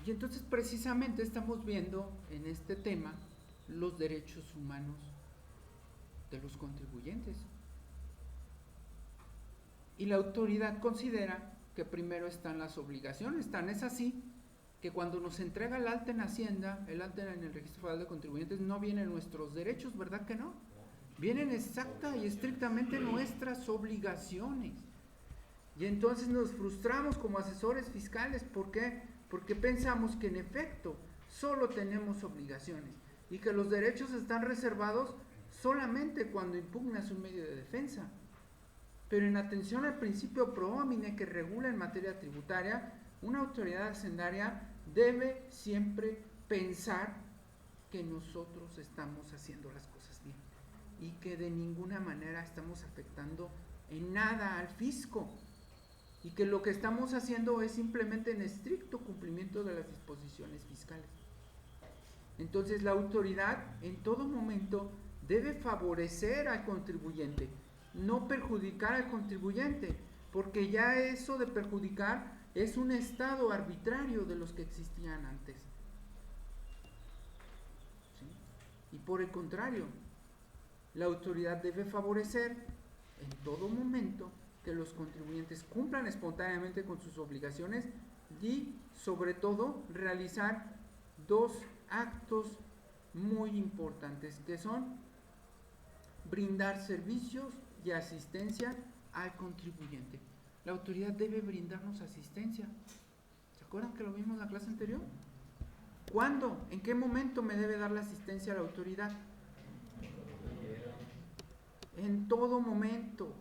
Y entonces precisamente estamos viendo en este tema los derechos humanos de los contribuyentes. Y la autoridad considera que primero están las obligaciones. Tan es así que cuando nos entrega el alta en Hacienda, el alta en el Registro Federal de Contribuyentes, no vienen nuestros derechos, ¿verdad que no? Vienen exacta y estrictamente nuestras obligaciones. Y entonces nos frustramos como asesores fiscales. ¿Por qué? Porque pensamos que en efecto solo tenemos obligaciones y que los derechos están reservados solamente cuando impugnas un medio de defensa. Pero en atención al principio pro homine que regula en materia tributaria, una autoridad hacendaria debe siempre pensar que nosotros estamos haciendo las cosas bien y que de ninguna manera estamos afectando en nada al fisco y que lo que estamos haciendo es simplemente en estricto cumplimiento de las disposiciones fiscales. Entonces la autoridad en todo momento debe favorecer al contribuyente, no perjudicar al contribuyente, porque ya eso de perjudicar es un estado arbitrario de los que existían antes. ¿Sí? Y por el contrario, la autoridad debe favorecer en todo momento que los contribuyentes cumplan espontáneamente con sus obligaciones y, sobre todo, realizar dos actos muy importantes, que son brindar servicios y asistencia al contribuyente. La autoridad debe brindarnos asistencia. ¿Se acuerdan que lo vimos en la clase anterior? ¿Cuándo? ¿En qué momento me debe dar la asistencia a la autoridad? En todo momento,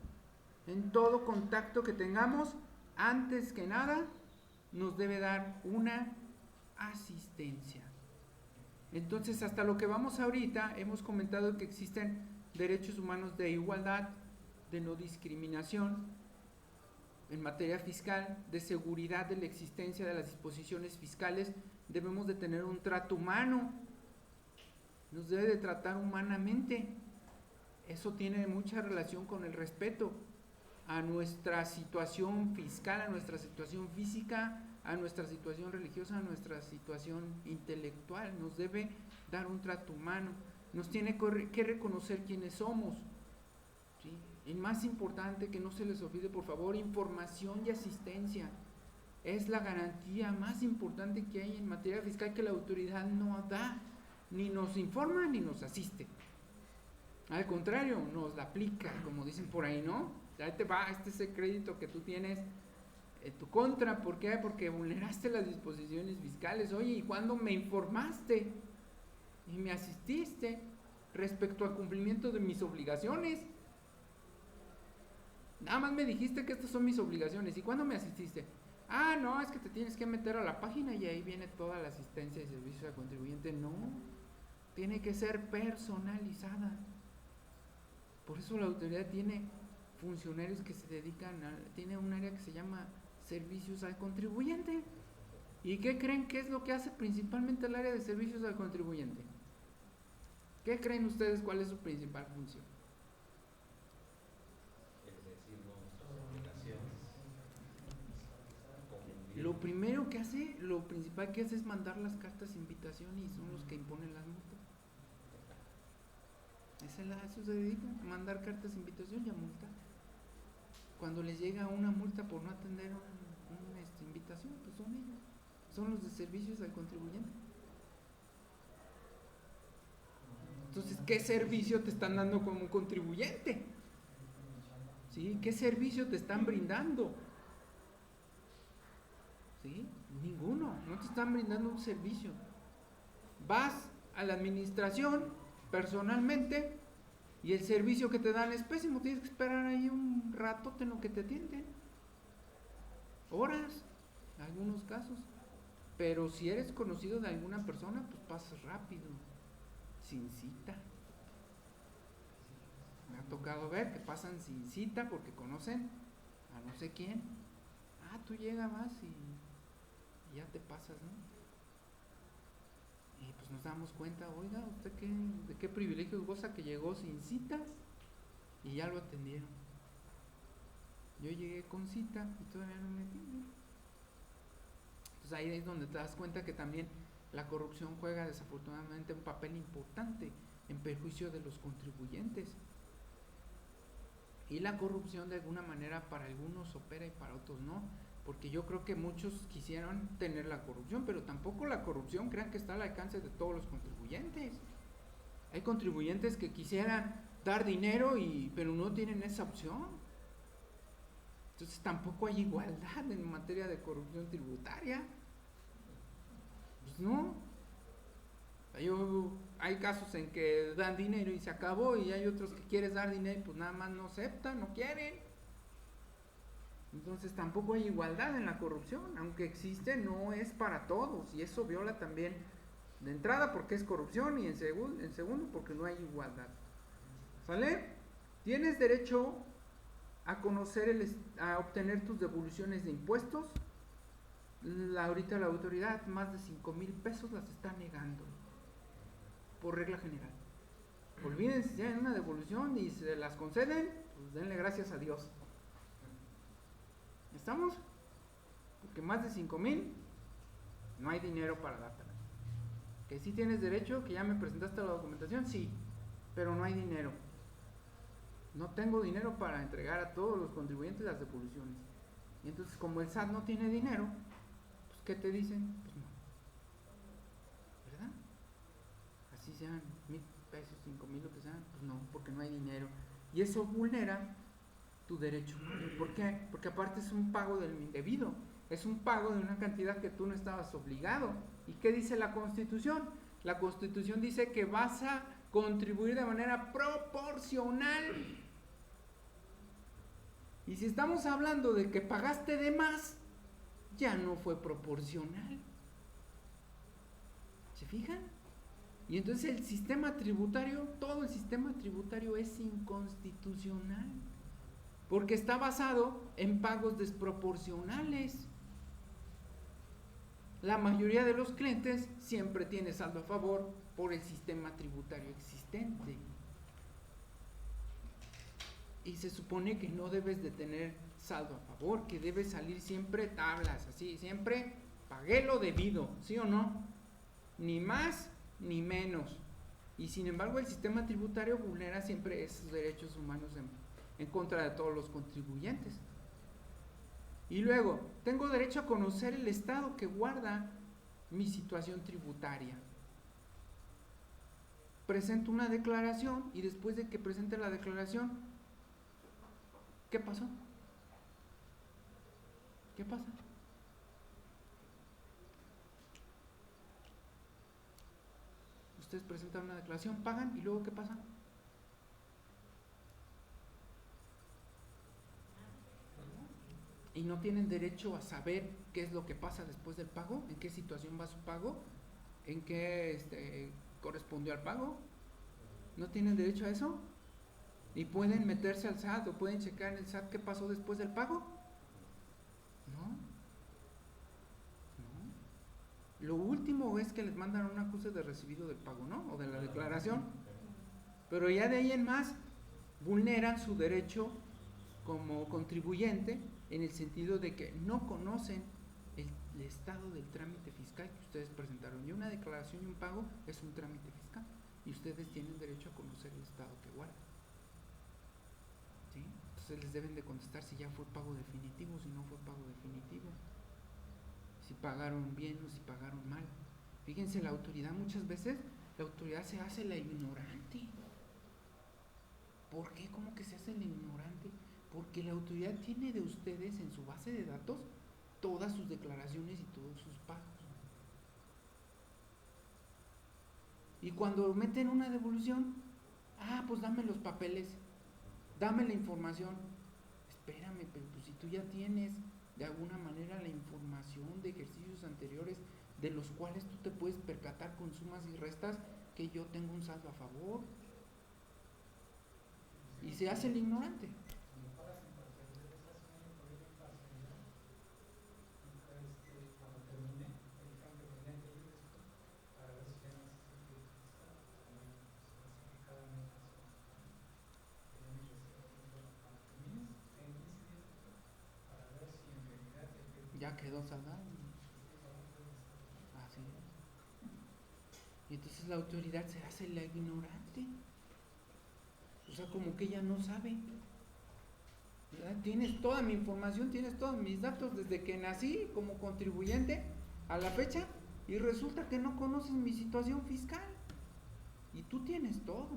en todo contacto que tengamos, antes que nada, nos debe dar una asistencia. Entonces, hasta lo que vamos ahorita, hemos comentado que existen derechos humanos de igualdad, de no discriminación, en materia fiscal, de seguridad de la existencia de las disposiciones fiscales. Debemos de tener un trato humano, nos debe de tratar humanamente. Eso tiene mucha relación con el respeto a nuestra situación fiscal, a nuestra situación física, a nuestra situación religiosa, a nuestra situación intelectual. Nos debe dar un trato humano, nos tiene que reconocer quiénes somos, ¿sí? Y más importante, que no se les olvide, por favor, información y asistencia. Es la garantía más importante que hay en materia fiscal, que la autoridad no da, ni nos informa ni nos asiste. Al contrario, nos la aplica, como dicen por ahí, ¿no? Ahí te va, este es el crédito que tú tienes en tu contra. ¿Por qué? Porque vulneraste las disposiciones fiscales. Oye, ¿y cuándo me informaste y me asististe respecto al cumplimiento de mis obligaciones? Nada más me dijiste que estas son mis obligaciones. ¿Y cuándo me asististe? Ah, no, es que te tienes que meter a la página y ahí viene toda la asistencia y servicio al contribuyente. No, tiene que ser personalizada. Por eso la autoridad tiene funcionarios que se dedican tiene un área que se llama servicios al contribuyente. ¿Y qué creen que es lo que hace principalmente el área de servicios al contribuyente? ¿Qué creen ustedes cuál es su principal función? Lo primero que hace, lo principal que hace es mandar las cartas de invitación y son los que imponen las multas. Eso se dedica, a mandar cartas de invitación y a multar. Cuando les llega una multa por no atender una invitación, pues son ellos, son los de servicios al contribuyente. Entonces, ¿qué servicio te están dando como contribuyente? ¿Sí? ¿Qué servicio te están brindando? ¿Sí? Ninguno, no te están brindando un servicio. Vas a la administración personalmente y el servicio que te dan es pésimo. Tienes que esperar ahí un ratote en lo que te atienden, horas, en algunos casos. Pero si eres conocido de alguna persona, pues pasas rápido, sin cita. Me ha tocado ver que pasan sin cita porque conocen a no sé quién. Ah, tú llegas más y ya te pasas, ¿no? Y pues nos damos cuenta, oiga, ¿usted de qué privilegios goza que llegó sin citas y ya lo atendieron? Yo llegué con cita y todavía no me atienden. Entonces ahí es donde te das cuenta que también la corrupción juega desafortunadamente un papel importante en perjuicio de los contribuyentes. Y la corrupción de alguna manera para algunos opera y para otros no, porque yo creo que muchos quisieran tener la corrupción, pero tampoco la corrupción crean que está al alcance de todos los contribuyentes. Hay contribuyentes que quisieran dar dinero pero no tienen esa opción. Entonces tampoco hay igualdad en materia de corrupción tributaria. Pues no. Hay casos en que dan dinero y se acabó, y hay otros que quieres dar dinero y pues nada más no aceptan, no quieren. Entonces tampoco hay igualdad en la corrupción, aunque existe, no es para todos, y eso viola también de entrada porque es corrupción, y en segundo porque no hay igualdad. ¿Sale? Tienes derecho a conocer, a obtener tus devoluciones de impuestos. Ahorita la autoridad más de 5,000 pesos las está negando, por regla general. Olvídense, si tienen una devolución y se las conceden, pues denle gracias a Dios. ¿Estamos? Porque más de 5,000 no hay dinero para dártela. Que sí tienes derecho, que ya me presentaste la documentación, sí, pero no hay dinero. No tengo dinero para entregar a todos los contribuyentes las devoluciones. Y entonces, como el SAT no tiene dinero, pues ¿qué te dicen? Pues no. ¿Verdad? Así sean 1,000 pesos, 5,000, lo que sea, pues no, porque no hay dinero. Y eso vulnera tu derecho. ¿Por qué? Porque aparte es un pago del indebido, es un pago de una cantidad que tú no estabas obligado. ¿Y qué dice la Constitución? La Constitución dice que vas a contribuir de manera proporcional. Y si estamos hablando de que pagaste de más, ya no fue proporcional. ¿Se fijan? Y entonces el sistema tributario, todo el sistema tributario es inconstitucional, porque está basado en pagos desproporcionales. La mayoría de los clientes siempre tiene saldo a favor por el sistema tributario existente. Y se supone que no debes de tener saldo a favor, que debes salir siempre tablas, así, siempre pagué lo debido, ¿sí o no? Ni más ni menos. Y sin embargo el sistema tributario vulnera siempre esos derechos humanos en contra de todos los contribuyentes. Y luego, tengo derecho a conocer el estado que guarda mi situación tributaria. Presento una declaración y después de que presente la declaración, ¿qué pasó? ¿Qué pasa? Ustedes presentan una declaración, pagan y luego ¿qué pasa? Y no tienen derecho a saber qué es lo que pasa después del pago, en qué situación va su pago, en qué correspondió al pago. ¿No tienen derecho a eso? ¿Y pueden meterse al SAT o pueden checar en el SAT qué pasó después del pago? No. Lo último es que les mandan un acuse de recibido del pago, ¿no? O de la declaración. Pero ya de ahí en más vulneran su derecho como contribuyente, en el sentido de que no conocen el estado del trámite fiscal que ustedes presentaron. Y una declaración y un pago es un trámite fiscal, y ustedes tienen derecho a conocer el estado que guardan. ¿Sí? Entonces les deben de contestar si ya fue pago definitivo, si no fue pago definitivo, si pagaron bien o si pagaron mal. Fíjense, la autoridad muchas veces, la autoridad se hace la ignorante. ¿Por qué? ¿Cómo que se hace la ignorante? Porque la autoridad tiene de ustedes en su base de datos todas sus declaraciones y todos sus pagos. Y cuando meten una devolución, pues dame los papeles, dame la información. Espérame, pero pues si tú ya tienes de alguna manera la información de ejercicios anteriores de los cuales tú te puedes percatar con sumas y restas que yo tengo un saldo a favor. Y se hace el ignorante. Ya quedó saldado. Y entonces la autoridad se hace la ignorante. O sea, como que ella no sabe. ¿Verdad? Tienes toda mi información, tienes todos mis datos desde que nací como contribuyente a la fecha y resulta que no conoces mi situación fiscal. Y tú tienes todo.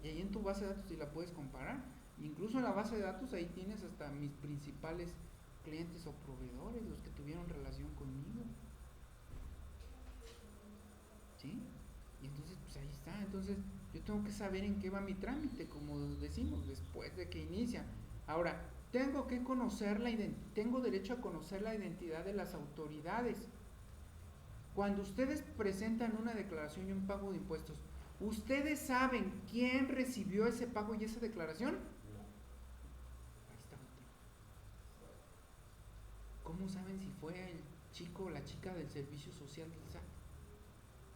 Y ahí en tu base de datos sí la puedes comparar. Incluso en la base de datos ahí tienes hasta mis principales clientes o proveedores, los que tuvieron relación conmigo. ¿Sí? Y entonces pues ahí está. Entonces yo tengo que saber en qué va mi trámite, como decimos, después de que inicia. Ahora, tengo que conocer tengo derecho a conocer la identidad de las autoridades. Cuando ustedes presentan una declaración y un pago de impuestos, ¿ustedes saben quién recibió ese pago y esa declaración? Ahí está. ¿Cómo saben si fue el chico o la chica del servicio social del SAT?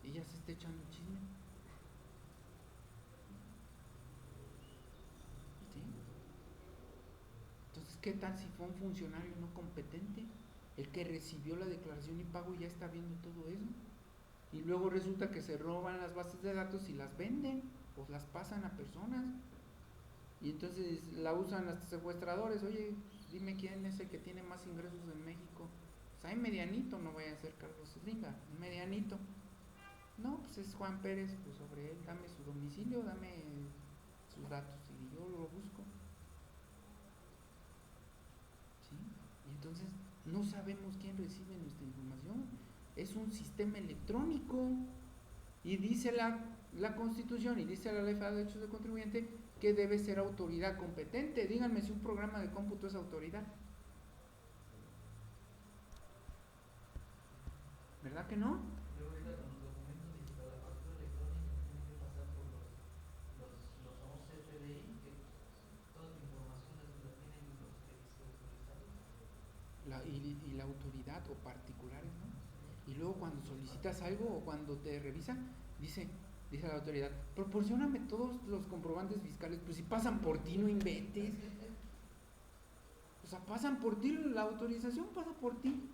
Ella se está echando chisme. ¿Sí? Entonces, ¿qué tal si fue un funcionario no competente? El que recibió la declaración y pago y ya está viendo todo eso. Y luego resulta que se roban las bases de datos y las venden o las pasan a personas. Y entonces la usan hasta secuestradores. Oye, dime quién es el que tiene más ingresos en México. Pues hay medianito, no vaya a ser Carlos Slinga, medianito. No, pues es Juan Pérez, pues sobre él, dame su domicilio, dame sus datos y yo lo busco. ¿Sí? Y entonces no sabemos quién recibe nuestra información. Es un sistema electrónico y dice la Constitución y dice la Ley Federal de Derechos del Contribuyente que debe ser autoridad competente. Díganme si un programa de cómputo es autoridad. ¿Verdad que no? Y la autoridad o particulares, ¿no? Y luego cuando solicitas algo o cuando te revisan, dice la autoridad, proporcióname todos los comprobantes fiscales. Pues si pasan por ti, no inventes. O sea, pasan por ti, la autorización pasa por ti.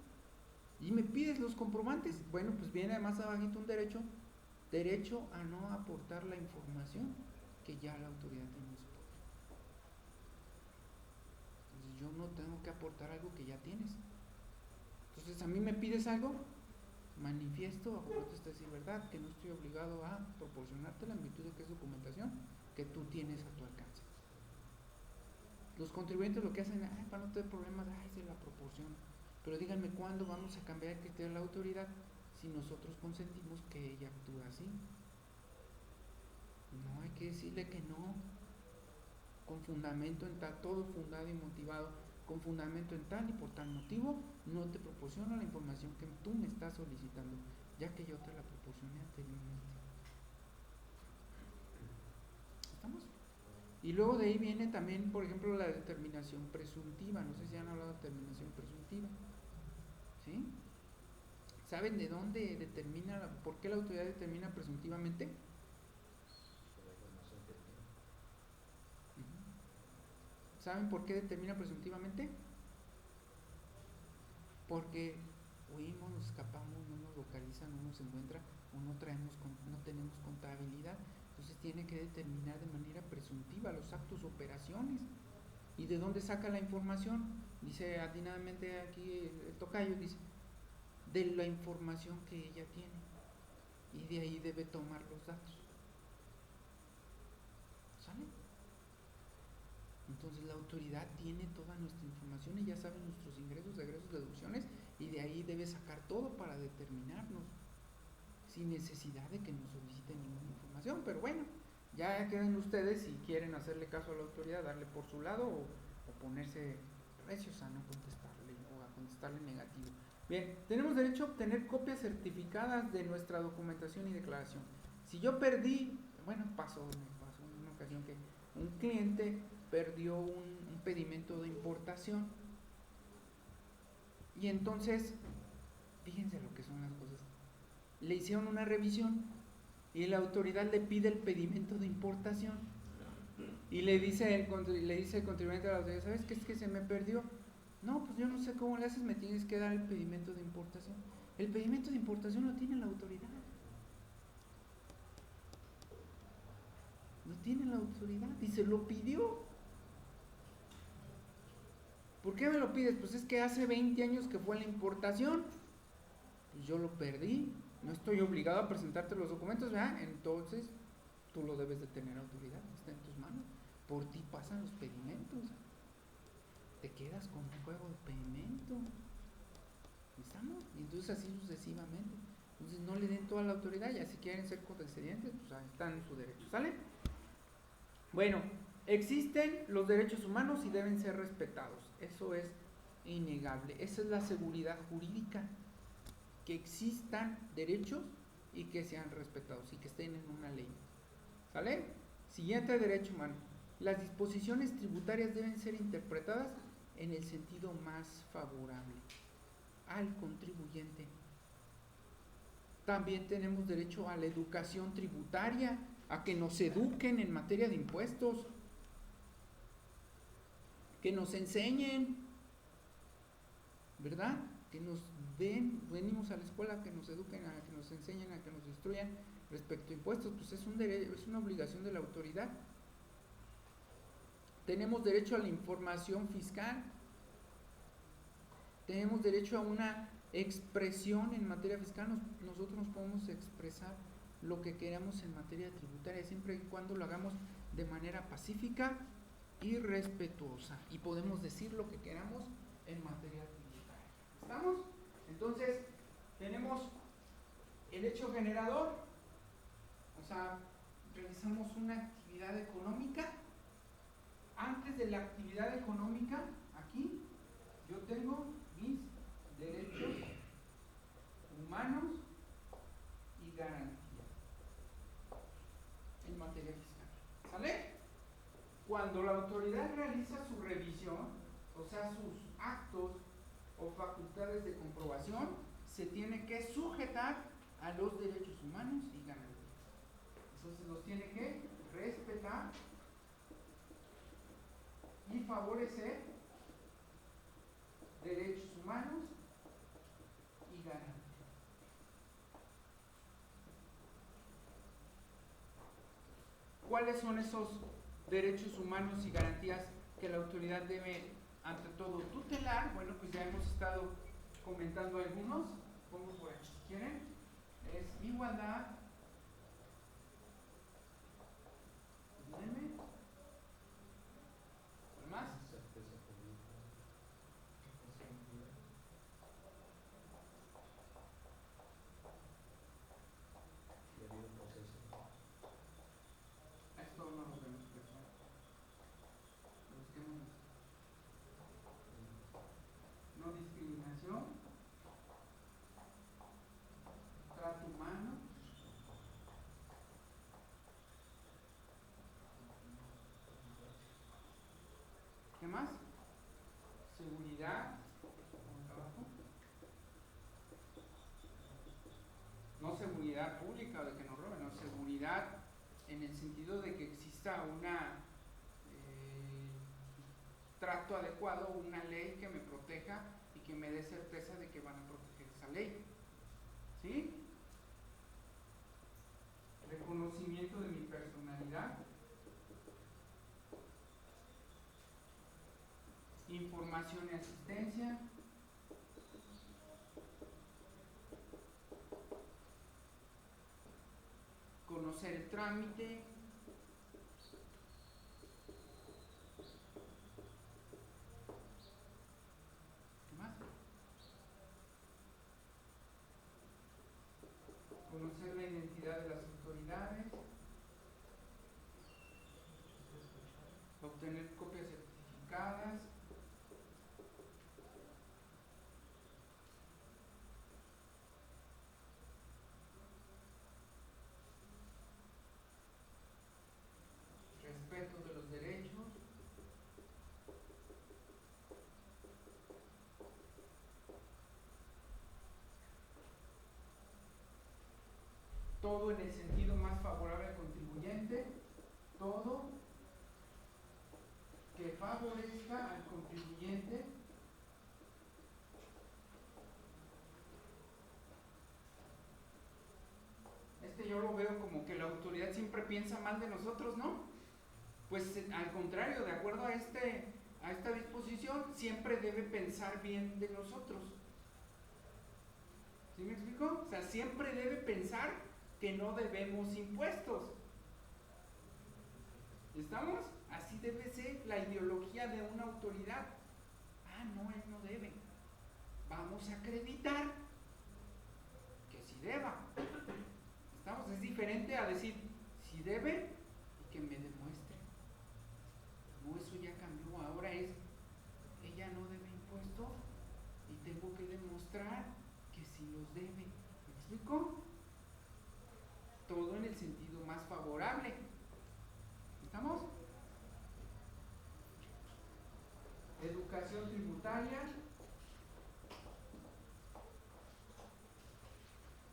Y me pides los comprobantes. Bueno, pues viene más abajito un derecho a no aportar la información que ya la autoridad tiene. Entonces yo no tengo que aportar algo que ya tienes. Entonces a mí me pides algo, manifiesto bajo protesta de verdad que no estoy obligado a proporcionártela en virtud de que es documentación que tú tienes a tu alcance. Los contribuyentes lo que hacen, para no tener problemas, se la proporciono. Pero díganme cuándo vamos a cambiar el criterio de la autoridad si nosotros consentimos que ella actúe así. No hay que decirle que no, con fundamento en tal, todo fundado y motivado, con fundamento en tal y por tal motivo, no te proporciono la información que tú me estás solicitando, ya que yo te la proporcioné anteriormente. ¿Estamos? Y luego de ahí viene también, por ejemplo, la determinación presuntiva. No sé si han hablado de determinación presuntiva. ¿Sí? ¿Saben de dónde determina, por qué la autoridad determina presuntivamente? ¿Saben por qué determina presuntivamente? Porque huimos, nos escapamos, no nos localizan, no nos encuentra o no tenemos contabilidad. Entonces tiene que determinar de manera presuntiva los actos, operaciones. ¿Y de dónde saca la información? Dice atinadamente aquí el tocayo, dice, de la información que ella tiene. Y de ahí debe tomar los datos. ¿Sale? Entonces la autoridad tiene toda nuestra información y ya sabe nuestros ingresos, egresos, deducciones, y de ahí debe sacar todo para determinarnos, sin necesidad de que nos soliciten ninguna información. Pero bueno, ya quedan ustedes si quieren hacerle caso a la autoridad, darle por su lado o ponerse recios a no contestarle o a contestarle negativo. Bien, tenemos derecho a obtener copias certificadas de nuestra documentación y declaración. Si yo perdí, bueno, me pasó en una ocasión que un cliente perdió un pedimento de importación y entonces, fíjense lo que son las cosas, le hicieron una revisión y la autoridad le pide el pedimento de importación y le dice el contribuyente a la autoridad, ¿sabes qué es que se me perdió? No, pues yo no sé cómo le haces, me tienes que dar el pedimento de importación. El pedimento de importación lo tiene la autoridad. No tiene la autoridad y se lo pidió. ¿Por qué me lo pides? Pues es que hace 20 años que fue la importación. Pues yo lo perdí. No estoy obligado a presentarte los documentos, ¿verdad? Entonces tú lo debes de tener autoridad. Está en tus manos. Por ti pasan los pedimentos. Te quedas con un juego de pedimento. ¿Estamos? Y entonces así sucesivamente. Entonces no le den toda la autoridad. Ya si quieren ser condescendientes, pues ahí están en su derecho. ¿Sale? Bueno, existen los derechos humanos y deben ser respetados. Eso es innegable. Esa es la seguridad jurídica. Que existan derechos y que sean respetados y que estén en una ley. ¿Sale? Siguiente derecho humano. Las disposiciones tributarias deben ser interpretadas en el sentido más favorable al contribuyente. También tenemos derecho a la educación tributaria, a que nos eduquen en materia de impuestos, que nos enseñen, ¿verdad? Que nos den, venimos a la escuela, que nos eduquen, a que nos enseñen, a que nos instruyan respecto a impuestos, pues es un derecho, es una obligación de la autoridad. Tenemos derecho a la información fiscal, tenemos derecho a una expresión en materia fiscal. Nosotros nos podemos expresar lo que queramos en materia tributaria, siempre y cuando lo hagamos de manera pacífica y respetuosa, y podemos decir lo que queramos en materia tributaria. ¿Estamos? Entonces, tenemos el hecho generador, o sea, realizamos una actividad económica. Antes de la actividad económica, aquí, yo tengo mis derechos humanos y garantías en materia fiscal. ¿Sale? Cuando la autoridad realiza su revisión, o sea, sus actos o facultades de comprobación, se tiene que sujetar a los derechos humanos y garantías. Entonces los tiene que respetar y favorecer derechos humanos y garantías. ¿Cuáles son esos derechos humanos y garantías que la autoridad debe, ante todo, tutelar? Bueno, pues ya hemos estado comentando algunos. Pongo por aquí si quieren. Es igualdad. Díganme. ¿Más? Esto no lo vemos. Busquemos. No discriminación, trato humano, ¿qué más? Seguridad, no seguridad pública de que nos roben, no, seguridad en el sentido de que exista una trato adecuado, una ley que me proteja y que me dé certeza de que van a proteger esa ley. ¿Sí? Reconocimiento de mi personalidad, información y asistencia, conocer el trámite, ¿qué más? Conocer la identidad de las autoridades, obtener copias certificadas, respeto de los derechos, todo en el sentido más favorable al contribuyente, todo que favorezca al contribuyente este yo lo veo como que la autoridad siempre piensa mal de nosotros, ¿no? Pues al contrario, de acuerdo a esta disposición, siempre debe pensar bien de nosotros. ¿Sí me explico? O sea, siempre debe pensar que no debemos impuestos. ¿Estamos? Así debe ser la ideología de una autoridad. Ah, no, él no debe. Vamos a acreditar que sí deba. ¿Estamos? Es diferente a decir, si debe y que me demuestre. No, eso ya cambió. Ahora es, ella no debe impuestos y tengo que demostrar que sí los debe. ¿Me explico? Todo en el sentido más favorable. ¿Estamos? Educación tributaria,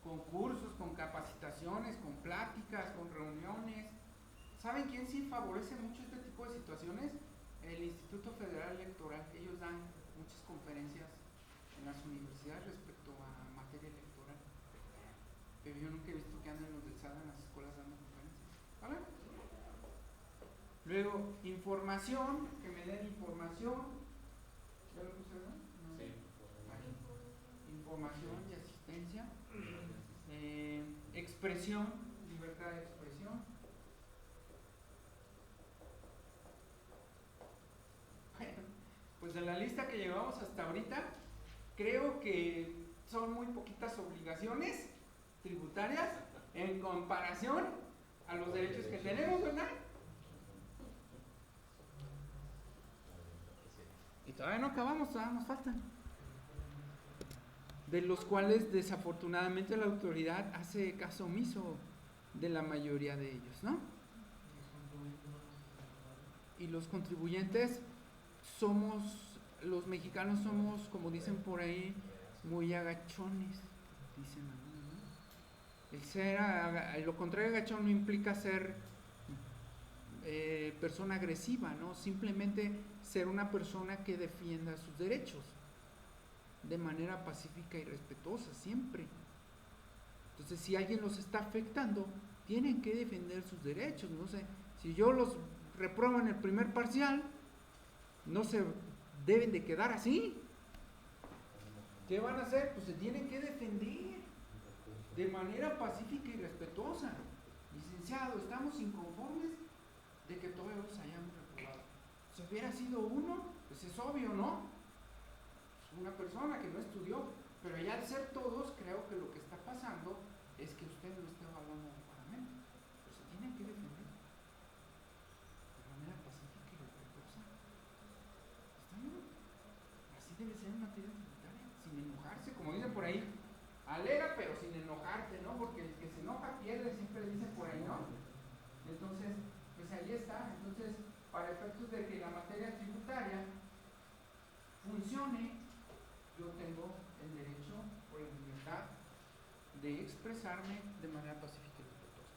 con cursos, con capacitaciones, con pláticas, con reuniones. ¿Saben quién sí favorece mucho este tipo de situaciones? El Instituto Federal Electoral. Ellos dan muchas conferencias en las universidades respecto a materia electoral. Pero yo nunca he visto que anden los del SAD en las escuelas dando conferencias. ¿Vale? Luego, información, que me den información. ¿Ya lo puse, no? Sí. Ahí. Información y asistencia. Expresión, libertad de expresión. Bueno, pues en la lista que llevamos hasta ahorita, creo que son muy poquitas obligaciones tributarias en comparación a los derechos que tenemos, ¿verdad? Y todavía no acabamos, todavía nos faltan. De los cuales desafortunadamente la autoridad hace caso omiso de la mayoría de ellos, ¿no? Y los contribuyentes somos, los mexicanos somos, como dicen por ahí, muy agachones, dicen algunos, ¿no? El ser, lo contrario de agachón no implica ser persona agresiva, ¿no? Simplemente ser una persona que defienda sus derechos de manera pacífica y respetuosa, siempre. Entonces, si alguien los está afectando, tienen que defender sus derechos. No sé, si yo los repruebo en el primer parcial, no se deben de quedar así. ¿Qué van a hacer? Pues se tienen que defender de manera pacífica y respetuosa. Licenciado, estamos inconformes de que todos los hayamos reprobado. Si hubiera sido uno, pues es obvio, ¿no? Una persona que no estudió, pero ya al ser todos, creo que lo que está pasando es que usted no está evaluando adecuadamente. Pues se tiene que defender de manera pacífica y respetuosa. ¿Estamos? Así debe ser en materia tributaria, sin enojarse, como dicen por ahí, alega pero sin enojarte, ¿no? Porque el que se enoja pierde, siempre dicen por ahí, ¿no? Entonces, pues ahí está. Entonces, para efectos de que la materia tributaria funcione, yo tengo el derecho o la libertad de expresarme de manera pacífica y respetuosa.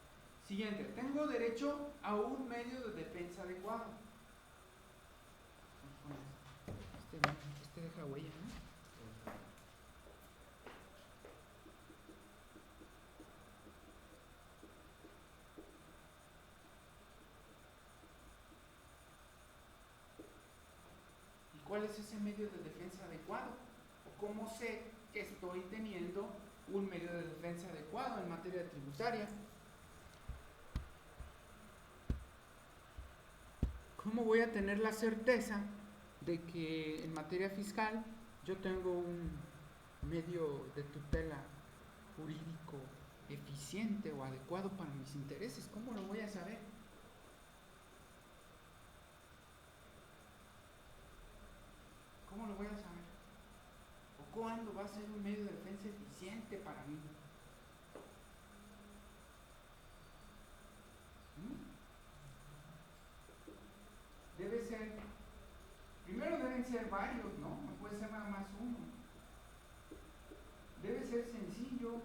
Siguiente, tengo derecho a un medio de defensa adecuado. Este deja huella, ¿no? ¿Y cuál es ese medio de defensa adecuado? ¿O cómo sé que estoy teniendo un medio de defensa adecuado en materia tributaria? ¿Cómo voy a tener la certeza de que en materia fiscal yo tengo un medio de tutela jurídico eficiente o adecuado para mis intereses? ¿Cómo lo voy a saber? ¿Cómo lo voy a saber? ¿O cuándo va a ser un medio de defensa eficiente para mí? Debe ser, primero deben ser varios, ¿no? No puede ser nada más uno. Debe ser sencillo,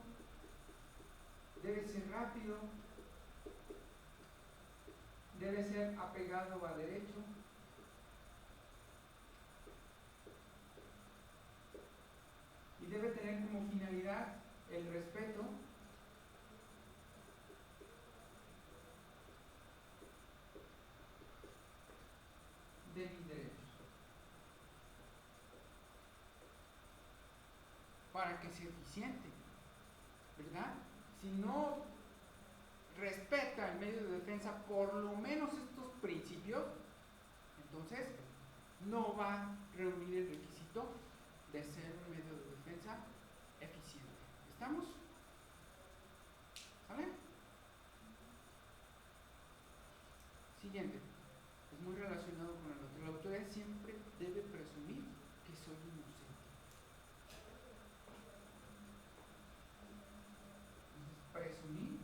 debe ser rápido, debe ser apegado a derecho, y debe tener como finalidad el respeto para que sea eficiente, ¿verdad? Si no respeta el medio de defensa por lo menos estos principios, entonces no va a reunir el requisito de ser un medio de defensa eficiente. ¿Estamos? ¿Sale? Siguiente. Es muy relacionado con el otro. La autoridad siempre debe presumir que soy inocente. Entonces, presumir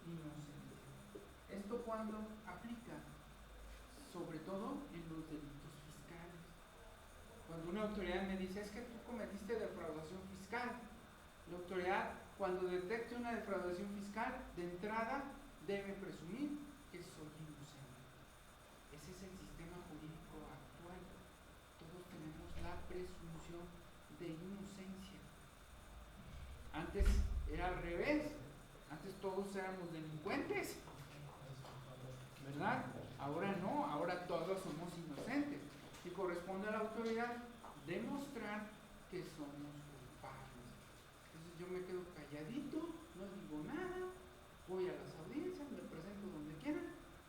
inocencia. ¿Esto cuando aplica? Sobre todo en los delitos fiscales. Cuando una autoridad me dice, es que tú cometiste defraudación fiscal, la autoridad, cuando detecte una defraudación fiscal, de entrada debe presumir que soy inocente. Ese es el sistema jurídico actual. Todos tenemos la presunción de inocencia. Antes era al revés. Antes todos éramos delincuentes, ¿verdad? Ahora no, ahora todos somos inocentes. Y corresponde a la autoridad demostrar que somos culpables. Entonces yo me quedo calladito, no digo nada, voy a las audiencias, me presento donde quiera,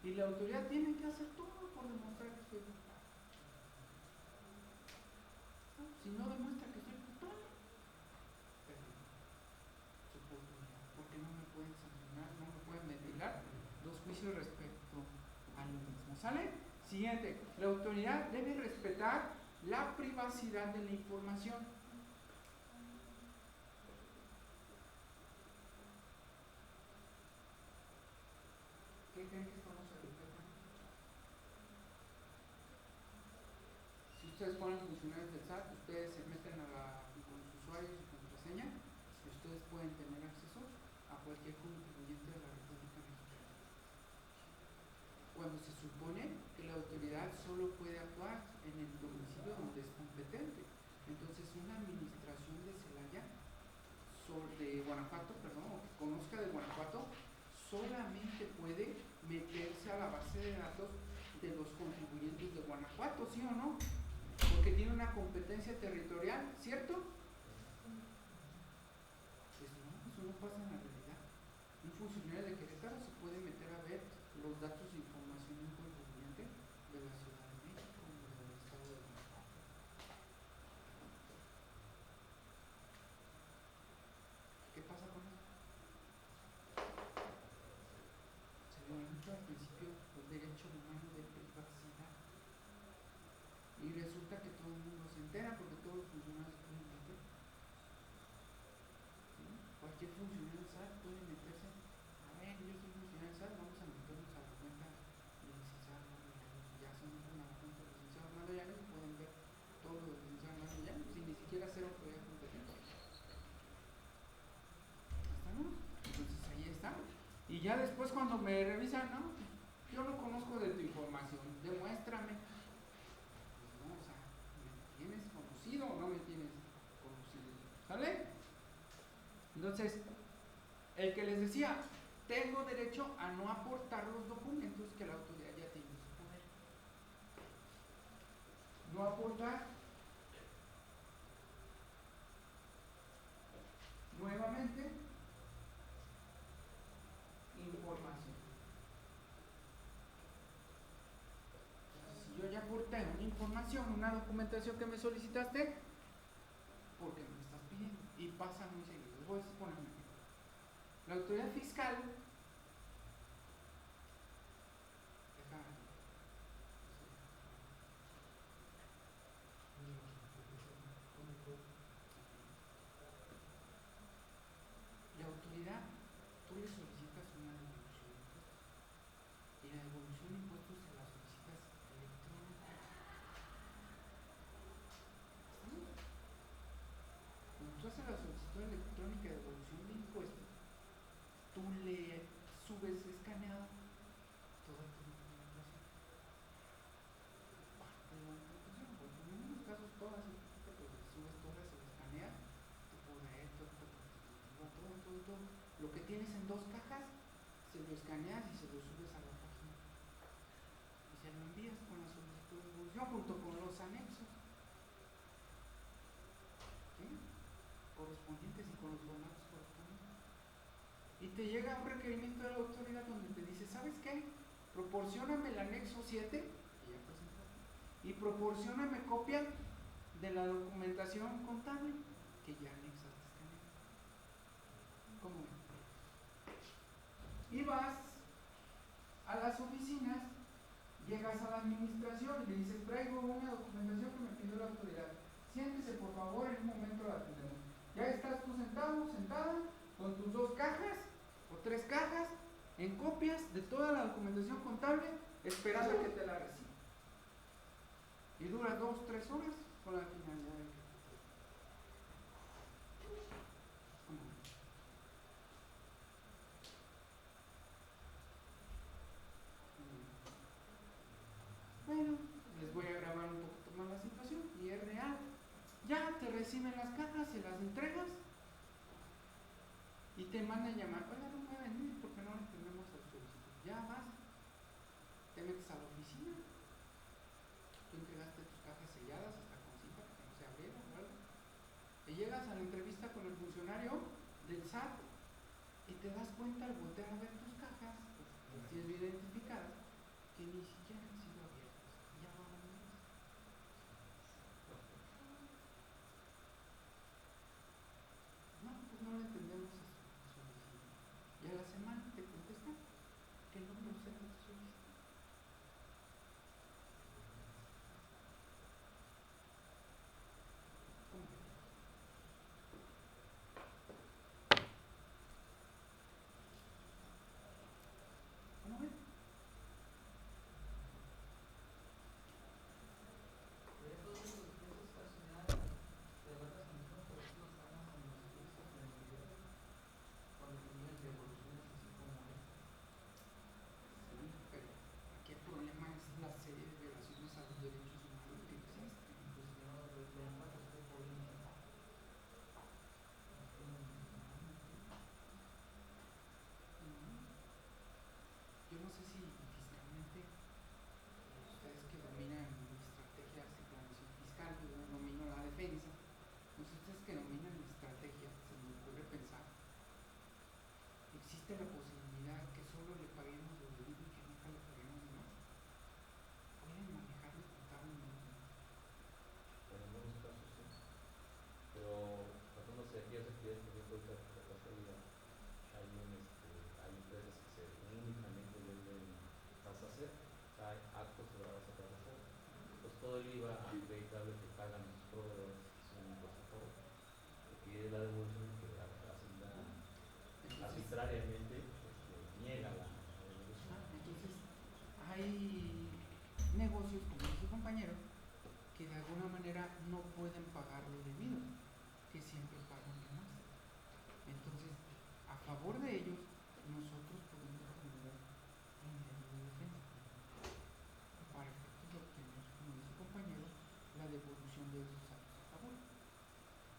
y la autoridad tiene que hacer todo por demostrar que soy culpable. ¿No? Si no demuestra que soy culpable, perdón, su oportunidad, porque no me pueden sancionar, no me pueden ventilar los juicios respecto a lo mismo. ¿Sale? Siguiente, la autoridad debe respetar la privacidad de la información. ¿Qué creen que estamos respetando? Si ustedes fueran funcionarios del SAT, ustedes se meten con sus usuarios y contraseña, y ustedes pueden tener acceso a cualquier contribuyente de la República Mexicana. Cuando se supone que la autoridad solo puede actuar en el domicilio donde es competente. Entonces, una administración de Celaya, de Guanajuato, perdón, o que conozca de Guanajuato, solamente puede meterse a la base de datos de los contribuyentes de Guanajuato, ¿sí o no? Porque tiene una competencia territorial, ¿cierto? Pues no, eso no pasa en la realidad. Un funcionario de Querétaro se puede meter a ver los datos e información de un contribuyente de la Ciudad de México o del Estado de Guanajuato. ¿Qué pasa con eso? Se violenta al principio el derecho humano de privacidad. Y resulta que todo el mundo se entera porque todos los funcionarios pueden meter. ¿Sí? Cualquier funcionario del SAT puede meterse. A ver, yo soy funcionario del SAT, vamos a meternos a la cuenta del licenciado Armando Llanos. Ya se meten a la cuenta del licenciado Armando Llanos y pueden ver todo lo del licenciado Armando Llanos sin ni siquiera ser autoridad competente. ¿Estamos? Entonces ahí está. Y ya después cuando me revisan, no, yo no conozco de tu información, demuéstrame. Pues no, o sea, ¿me tienes conocido o no me tienes conocido? ¿Sale? Entonces, el que les decía, tengo derecho a no aportar los documentos que la autoridad ya tiene en su poder. No aportar. Nuevamente, información. Si yo ya aporté una información, una documentación que me solicitaste, ¿por qué me lo estás pidiendo? Y pasa muy seguido. Les voy a poner un ejemplo. La autoridad fiscal, la autoridad, tú le solicitas una devolución de impuestos y la devolución de impuestos se la solicitas electrónica. Cuando tú haces la solicitud electrónica de devolución de impuestos, tú le subes escaneado toda tu documentación. Parte de la documentación, porque en algunos casos todas, le subes todas, se escaneas, tu poder, todo. Lo que tienes en 2 cajas, se lo escaneas y se lo subes a la página. Y se lo envías con la solicitud de devolución junto con los anexos. ¿Sí? correspondientes y con los formatos correspondientes. Y te llega un requerimiento de la autoridad donde te dice, ¿sabes qué? Proporcióname el anexo 7, que ya presentaste, y proporcióname copia de la documentación contable que ya anexaste. ¿Cómo ven? Y vas a las oficinas, llegas a la administración y le dices, traigo una documentación que me pidió la autoridad. Siéntese por favor, en un momento la atendemos. Ya estás tú sentado, sentada, con tus 2 cajas o 3 cajas, en copias de toda la documentación contable, esperando a que te la reciba. Y dura 2-3 horas con la finalidad de que. Bueno, les voy a grabar un poquito más la situación y es real. Ya te reciben las cajas, se las entregas y te mandan llamar. Oiga, no puede venir porque no le entendemos al solicitud. Ya vas, te metes a la oficina, tú entregaste tus cajas selladas hasta con cita para que no se abrieran o algo. Y llegas a la entrevista con el funcionario del SAT y te das cuenta al voltear a ver tus cajas, pues tienes bien identificadas, que ni siquiera han sido abiertas. Ya van a ver. No, pues no le entendemos a su solicitud. Y a la semana te contestan que no procede tu solicitud. ¿Cómo? ¿Cómo ven? Aquí el problema es la serie de violaciones a los derechos humanos que existen. Yo no sé si fiscalmente, ustedes que dominan estrategias de planeación fiscal, yo domino la defensa, no sé ustedes que dominan estrategias, se me ocurre pensar, existe la posibilidad que solo le paguemos lo debido y que nunca le paguemos más. Pueden manejarlo contablemente. En algunos casos sí, pero tratando de aquí hacer actividades, por ejemplo, ahorita por la casualidad, hay empresas que únicamente venden vas a hacer, o sea, hay actos de la vas a hacer, pues todo el IVA acreditable que pagan los proveedores son un impuesto a favor, porque es la devolución que la Hacienda arbitrariamente niega la devolución. Entonces, hay negocios, como dice su compañero, que de alguna manera no pueden pagar lo debido, que siempre pagan de más. Entonces, a favor de ellos, nosotros podemos generar un medio de defensa para efectos de obtener, como dice su compañero, la devolución de esos actos a favor.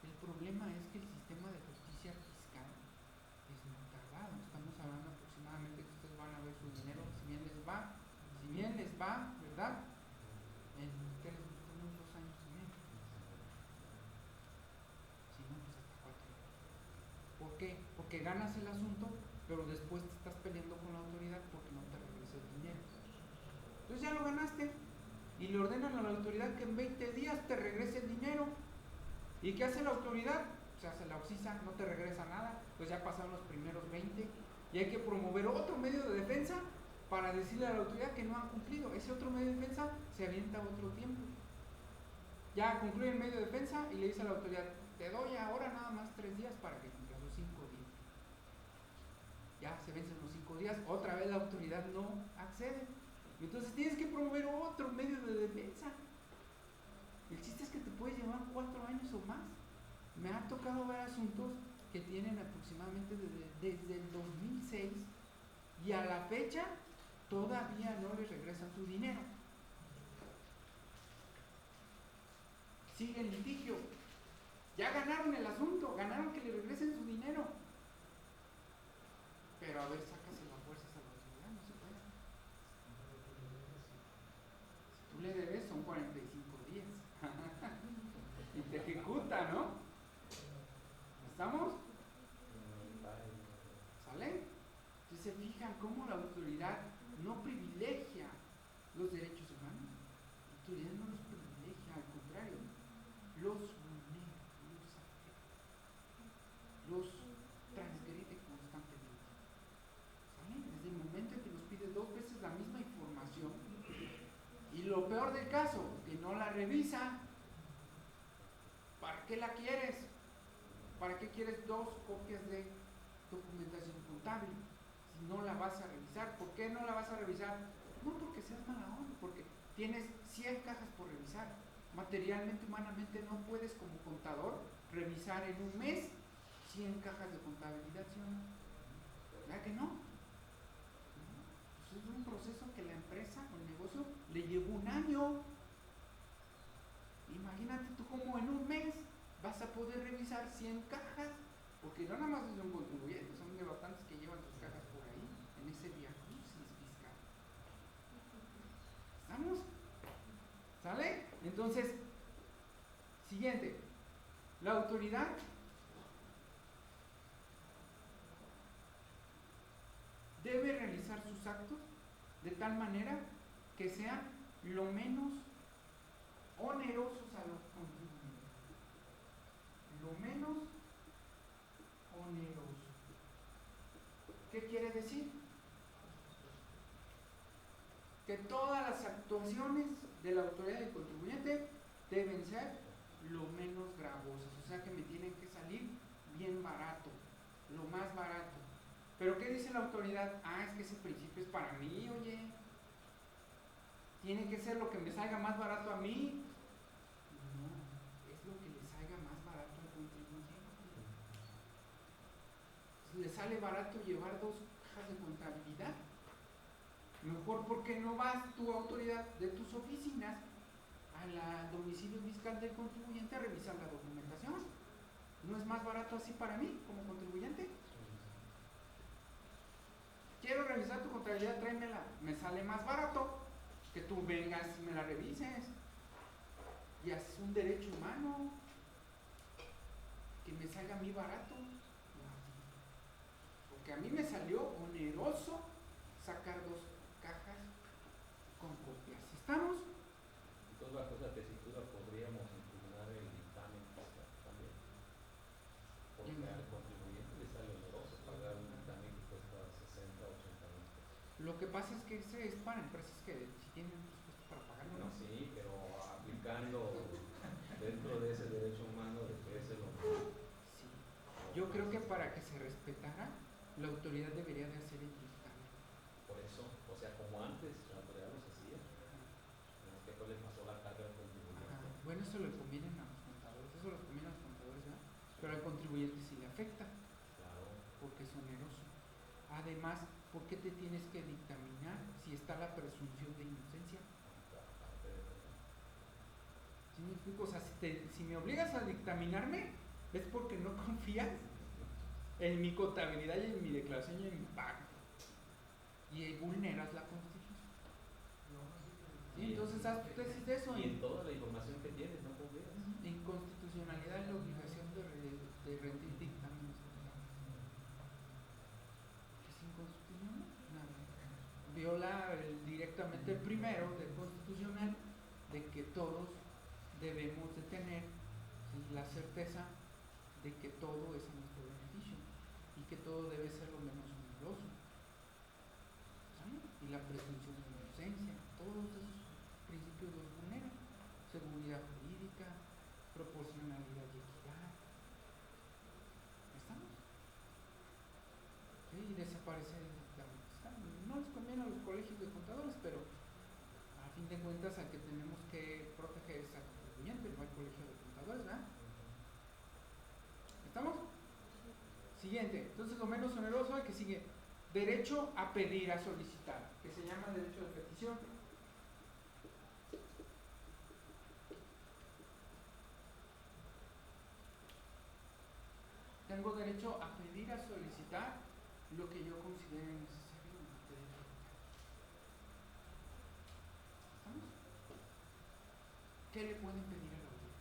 El problema es que el sistema de justicia fiscal es muy tardado. Estamos hablando aproximadamente que ustedes van a ver su dinero, si bien les va, ¿verdad? En que les gustó unos 2 años y medio. Si no, pues hasta 4 años. ¿Por qué? Porque ganas el asunto, pero después te estás peleando con la autoridad porque no te regresa el dinero. Entonces ya lo ganaste y le ordenan a la autoridad que en 20 días te regrese el dinero. ¿Y qué hace la autoridad? Se hace la oxisa, no te regresa nada, pues ya pasaron los primeros 20 y hay que promover otro medio de defensa para decirle a la autoridad que no han cumplido. Ese otro medio de defensa se avienta otro tiempo. Ya concluye el medio de defensa y le dice a la autoridad, te doy ahora nada más 3 días para que cumplas los 5 días. Ya se vencen los 5 días, otra vez la autoridad no accede. Entonces tienes que promover otro medio de defensa. El chiste es que te puede llevar 4 años o más. Me ha tocado ver asuntos que tienen aproximadamente desde el 2006 y a la fecha todavía no les regresan su dinero. Sigue el litigio. Ya ganaron el asunto, ganaron que le regresen su dinero. Pero a ver, sácase las fuerzas a la autoridad, no se puede. Si tú le debes son 45 días. Y te ejecuta, ¿no? revisa. ¿Para qué la quieres? ¿Para qué quieres 2 copias de documentación contable si no la vas a revisar? ¿Por qué no la vas a revisar? No porque seas mala onda, porque tienes 100 cajas por revisar. Materialmente, humanamente no puedes como contador revisar en un mes 100 cajas de contabilidad, ¿sí o no? ¿Verdad que no? Pues es un proceso que la empresa o el negocio le llevó un año. Imagínate tú cómo en un mes vas a poder revisar 100 cajas, porque no nada más es un contribuyente, son de bastantes que llevan sus cajas por ahí en ese viacrucis fiscal. ¿Estamos? ¿Sale? Entonces, siguiente, la autoridad debe realizar sus actos de tal manera que sean lo menos onerosos a los contribuyentes. Lo menos oneroso. ¿Qué quiere decir? Que todas las actuaciones de la autoridad del contribuyente deben ser lo menos gravosas, o sea que me tienen que salir bien barato, lo más barato. ¿Pero qué dice la autoridad? Ah, es que ese principio es para mí, oye. Tiene que ser lo que me salga más barato a mí. No, es lo que le salga más barato al contribuyente. Si le sale barato llevar 2 cajas de contabilidad, mejor porque no vas tu autoridad de tus oficinas al domicilio fiscal del contribuyente a revisar la documentación. ¿No es más barato así para mí como contribuyente? Quiero revisar tu contabilidad, tráemela. Me sale más barato que tú vengas y me la revises. Y es un derecho humano que me salga a mí barato. Porque a mí me salió oneroso sacar 2 cajas con copias. ¿Estamos? Entonces, bajo esa tesitura podríamos impugnar el dictamen fiscal también. Porque al contribuyente le sale oneroso pagar un dictamen que cuesta 60 o 80 mil pesos. Lo que pasa es que ese es para empresas que si tienen presupuesto para pagarlo, Bueno, ¿no? sí, pero aplicando dentro de ese derecho humano de que es el honor. Sí. Yo creo que para que se respetara, la autoridad debería de hacer el dictamen. Por eso, o sea, como antes la autoridad los hacía, en que pues le pasó la carga al contribuyente. Bueno, eso le conviene a los contadores, eso les conviene a los contadores, ¿verdad? Pero al contribuyente sí le afecta. Claro. Porque es oneroso. Además, ¿por qué te tienes que dictaminar si está la presunción de inocencia? ¿Sí me explico? O sea, si me obligas a dictaminarme, es porque no confías en mi contabilidad y en mi declaración y en mi pago. Y vulneras la Constitución. ¿Sí? Entonces, haz tu tesis de eso. Y en toda la información que tienes, no confías. Inconstitucionalidad y la obligación de rendir dictámenes. ¿Es inconstitucional? Nada. Viola directamente el primero del constitucional de que todos debemos de tener la certeza de que todo es a nuestro beneficio y que todo debe ser lo menos oneroso. ¿Sí? Y la presunción de inocencia, todos esos principios los vulneran. Seguridad jurídica, proporcionalidad y equidad. ¿Estamos? ¿Sí? Y desaparece el dictamen fiscal. No les conviene a los colegios de contadores, pero a fin de cuentas al que tenemos que proteger es al contribuyente, no al colegio de contadores, ¿verdad? ¿Estamos? Siguiente, entonces lo menos oneroso, el que sigue, derecho a pedir, a solicitar, que se llama derecho de petición. Tengo derecho a pedir, a solicitar lo que yo considere necesario en materia de fiscal. ¿Estamos? ¿Qué le pueden pedir a la autoridad?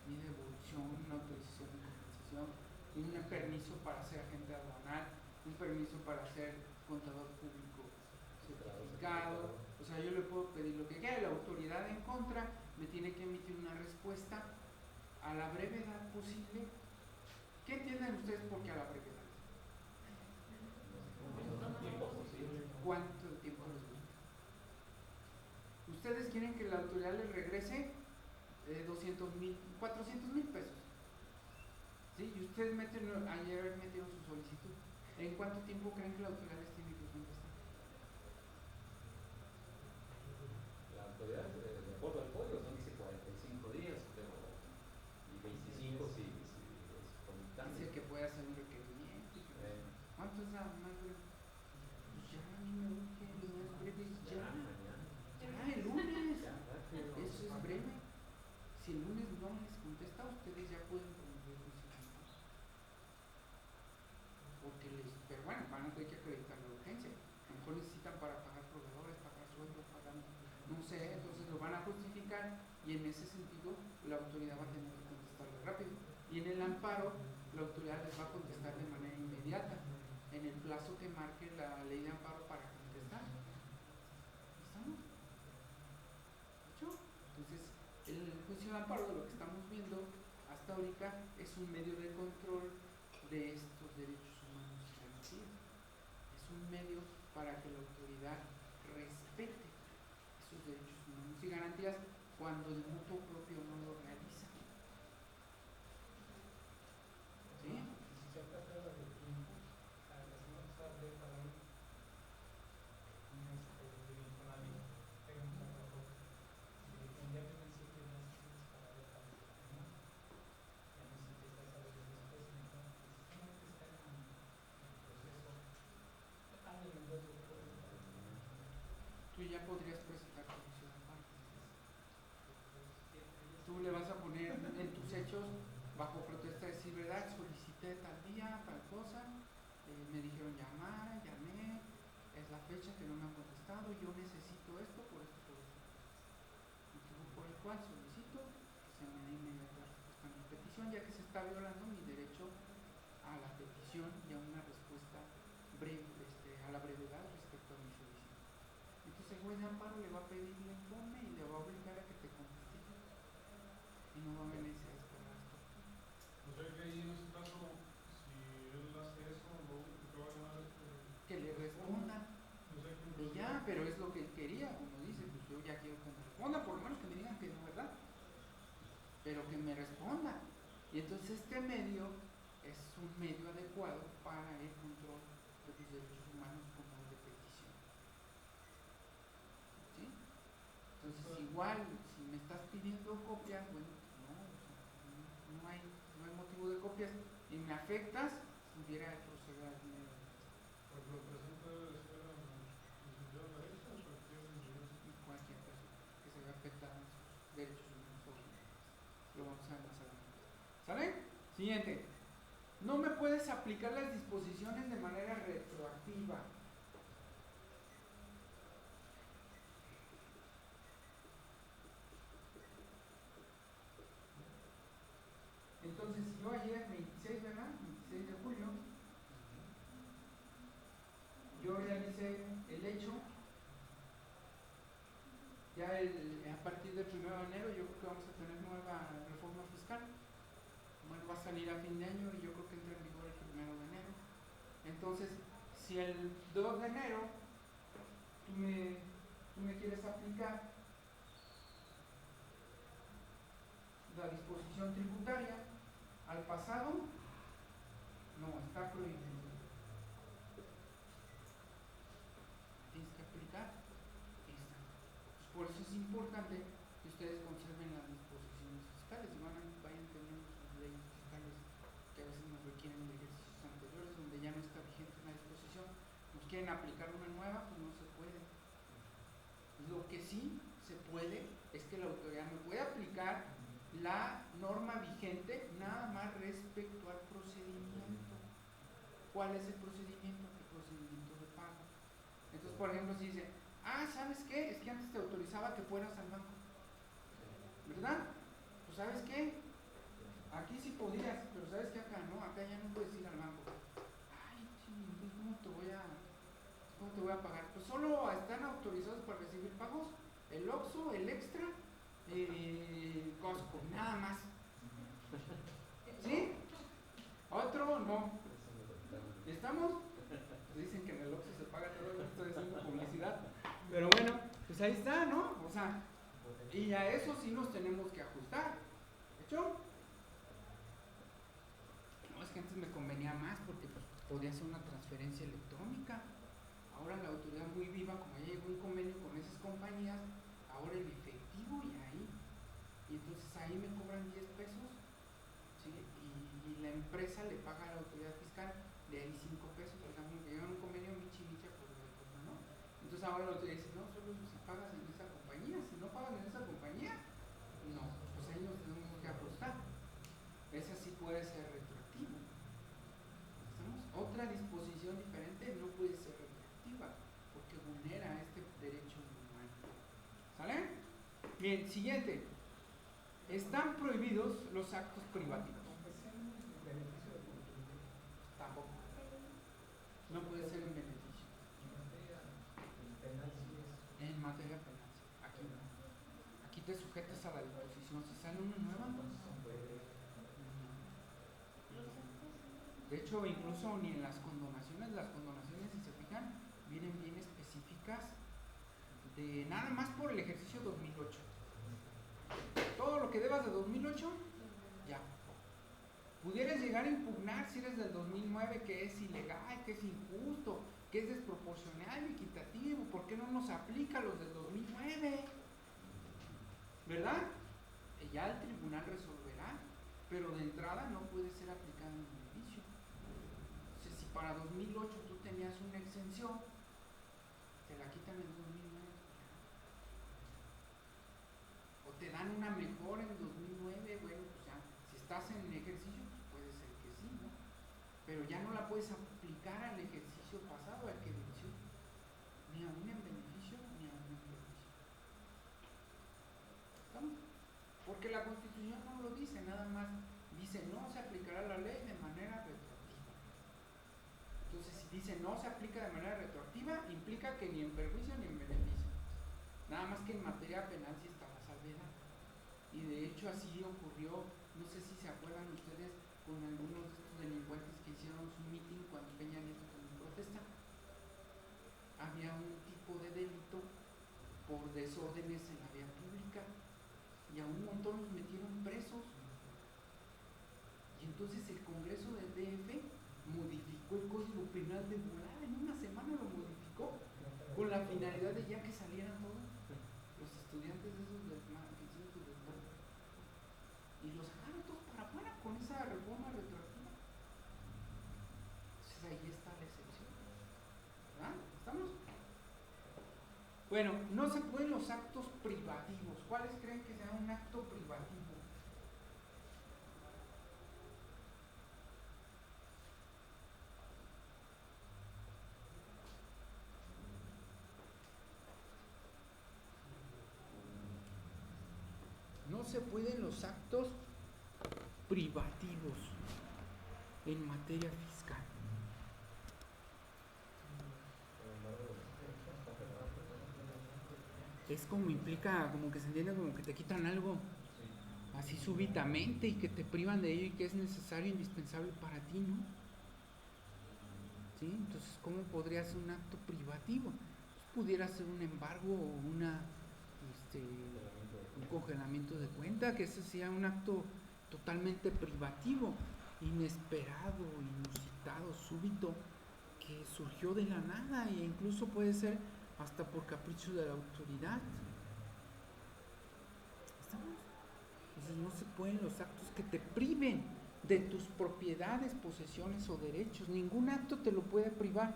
Mi devolución, una autorización de compensación, un permiso para ser agente aduanal, un permiso para ser contador público certificado. O sea, yo le puedo pedir lo que quiera, la autoridad en contra me tiene que emitir una respuesta a la brevedad posible. ¿Qué entienden ustedes por qué a la brevedad? ¿Cuánto tiempo posible? ¿Cuánto tiempo les gusta? ustedes quieren que la autoridad les regrese 200,000, 400,000 pesos. ¿Sí? Y ustedes ayer metieron su solicitud. ¿En cuánto tiempo creen que la autoridad les tiene que contestar? La autoridad, de acuerdo al código, son dice 45 días, pero y 25 si es constante. Dice que puede hacer un requerimiento. ¿Cuánto es la más breve? Pues ya, a mí me urge, lo más breve es ya. Mañana. Ya, el lunes. Ya, rápido. Eso es breve. Si el lunes no les contesta, ustedes ya pueden promover juicio de amparo. Pero bueno, van a tener que acreditar la urgencia. A lo mejor necesitan para pagar proveedores, pagar sueldos, pagar, no sé, entonces lo van a justificar y en ese sentido la autoridad va a tener que contestarle rápido. Y en el amparo, la autoridad les va a contestar de manera inmediata, en el plazo que marque la ley de amparo para contestar. ¿Estamos? ¿Hecho? Entonces, el juicio de amparo, de lo que estamos viendo hasta ahorita, es un medio de control de estos derechos humanos y garantías. Es un medio para que la autoridad respete esos derechos humanos y garantías cuando el mutuo propio no lo realiza. ¿Sí? Si se trata de tiempo, la semana pasada hablé para un Infonavit, tengo un trabajo, y le dije, envíame 7 días para ver para el ¿no? Ya me sentí esta vez después, y me dijo, pues tengo que estar en el proceso. Tú ya podrías presentar tu juicio de amparo. Tú le vas a poner en tus hechos, bajo protesta, decir, ¿verdad? Solicité tal día, tal cosa, me dijeron llamar, llamé, es la fecha que no me han contestado, yo necesito esto, por esto, por esto. Motivo por el cual solicito que se me dé inmediata respuesta a mi petición, ya que se está violando mi derecho a la petición y a una respuesta breve, a la brevedad respecto a mi solicitud. Entonces el juez de amparo le va a pedir el informe y le va a obligar a que te conteste. Y no va a venir a esperar esto. O sea que ahí en ese caso, si él hace eso, lo único que va a ganar es que le responda. no sé, Y ya, pero es lo que él quería, como dice, pues yo ya quiero que me responda, por lo menos que me digan que no, ¿verdad? Pero que me responda. Y entonces este medio es un medio adecuado para el control de los derechos humanos como el de petición. ¿Sí? Entonces igual, si me estás pidiendo copias, bueno, no hay motivo de copias y me afectas, pudiera proceder al medio. porque lo presenta debe de ser licenciado en Derecho o cualquier Y cualquier persona que se vea afectada en sus derechos humanos o libertades. Lo vamos a ver más adelante. ¿Sale? Siguiente. No me puedes aplicar las disposiciones de manera retroactiva. Entonces, si yo ayer, 26, ¿verdad? 26 de julio, yo realicé el hecho, ya a partir del 1 de enero yo creo que vamos a tener nueva reforma fiscal. Bueno, va a salir a fin de año y yo creo que entra en vigor el 1 de enero. Entonces, si el 2 de enero tú me quieres aplicar la disposición tributaria al pasado, no, está prohibido. Tienes que aplicar esta. Pues por eso es importante que ustedes conserven las disposiciones fiscales y vayan teniendo sus leyes fiscales que a veces nos requieren de ejercicios anteriores donde ya no está vigente una disposición. Nos quieren aplicar una nueva, pues no se puede. Lo que sí se puede es que la autoridad me puede aplicar la norma vigente nada más respecto al procedimiento. ¿Cuál es el procedimiento? El procedimiento de pago. Entonces, por ejemplo, si dice, ¿sabes qué? Es que antes te autorizaba que fueras al banco, ¿verdad? Pues ¿sabes qué? Aquí sí podías, pero ¿sabes qué? Acá no, acá ya no puedes ir al banco. Ay, sí, entonces ¿cómo te voy a pagar? Pues solo están autorizados para recibir pagos el Oxxo, el Extra, Costco, nada más. ¿Sí? ¿Otro? No. ¿Estamos? Pues dicen que en el Oxxo se paga todo, estoy haciendo publicidad. Pero bueno, pues ahí está, ¿no? O sea, sea, y a eso sí nos tenemos que ajustar. ¿De hecho? No, es que antes me convenía más porque pues, podía hacer una transferencia electrónica. Ahora la autoridad muy viva, como ya llegó un convenio con esas compañías, ahora en efectivo y ahí. Y entonces ahí me cobran 10 pesos, ¿sí? Y la empresa le paga a la autoridad fiscal de ahí 5 pesos, por ejemplo, que llevan un convenio micha, pues no. Entonces ahora la autoridad dice, no, solo si pagas en esa compañía, si no pagas en esa compañía, no, pues ahí nos tenemos que ajustar. Esa sí puede ser retroactivo. ¿Estamos? Otra disposición diferente no puede ser retroactiva, porque vulnera este derecho humano. ¿Sale? Bien, siguiente. Están prohibidos los actos privativos. Tampoco. No puede ser en beneficio. En materia penal, aquí no. Aquí te sujetas a la disposición. Si sale una nueva, no. De hecho, incluso ni en las condonaciones, si se fijan, vienen bien específicas de nada más por el ejercicio 2008. Todo lo que debas de 2008, ya. Pudieras llegar a impugnar si eres del 2009, que es ilegal, que es injusto, que es desproporcional, equitativo, ¿por qué no nos aplica los del 2009? ¿Verdad? Ya el tribunal resolverá, pero de entrada no puede ser aplicado en beneficio. Entonces, si para 2008 tú tenías una exención, te la quitan en 2009. O te dan una mejora en 2009, bueno, pues ya, si estás en ejercicio, pues puede ser que sí, ¿no? Pero ya no la puedes aplicar al ejercicio pasado, al que venció, ni aún en beneficio, ni aún en beneficio. ¿Estamos? Porque la Constitución no lo dice, nada más dice no se aplicará la ley de manera retroactiva. Entonces, si dice no se aplica de manera retroactiva, implica que ni en perjuicio ni en beneficio. Nada más que en materia penal sí está la salvedad. Y de hecho así ocurrió, no sé si se acuerdan ustedes, con algunos de estos delincuentes que hicieron su meeting cuando Peña Nieto también protesta. Había un tipo de delito por desórdenes en la vía pública y a un montón los metieron presos. Y entonces el Congreso del DF modificó el Código Penal de volada, en una semana lo modificó, con la finalidad de ya que salieran todos los estudiantes de esos y los sacaron todos para afuera con esa reforma retroactiva. Entonces ahí está la excepción, ¿verdad? ¿Estamos? Bueno, no se pueden los actos privativos. ¿Cuáles creen que sea un acto privativo? No se pueden los actos privativos en materia fiscal. Es como implica, como que se entiende como que te quitan algo así súbitamente y que te privan de ello y que es necesario, indispensable para ti, ¿no? ¿Sí? Entonces, ¿cómo podría ser un acto privativo? Pues pudiera ser un embargo o un congelamiento de cuenta, que ese sea un acto totalmente privativo, inesperado, inusitado, súbito, que surgió de la nada e incluso puede ser hasta por capricho de la autoridad. ¿Estamos? Entonces no se pueden los actos que te priven de tus propiedades, posesiones o derechos. Ningún acto te lo puede privar,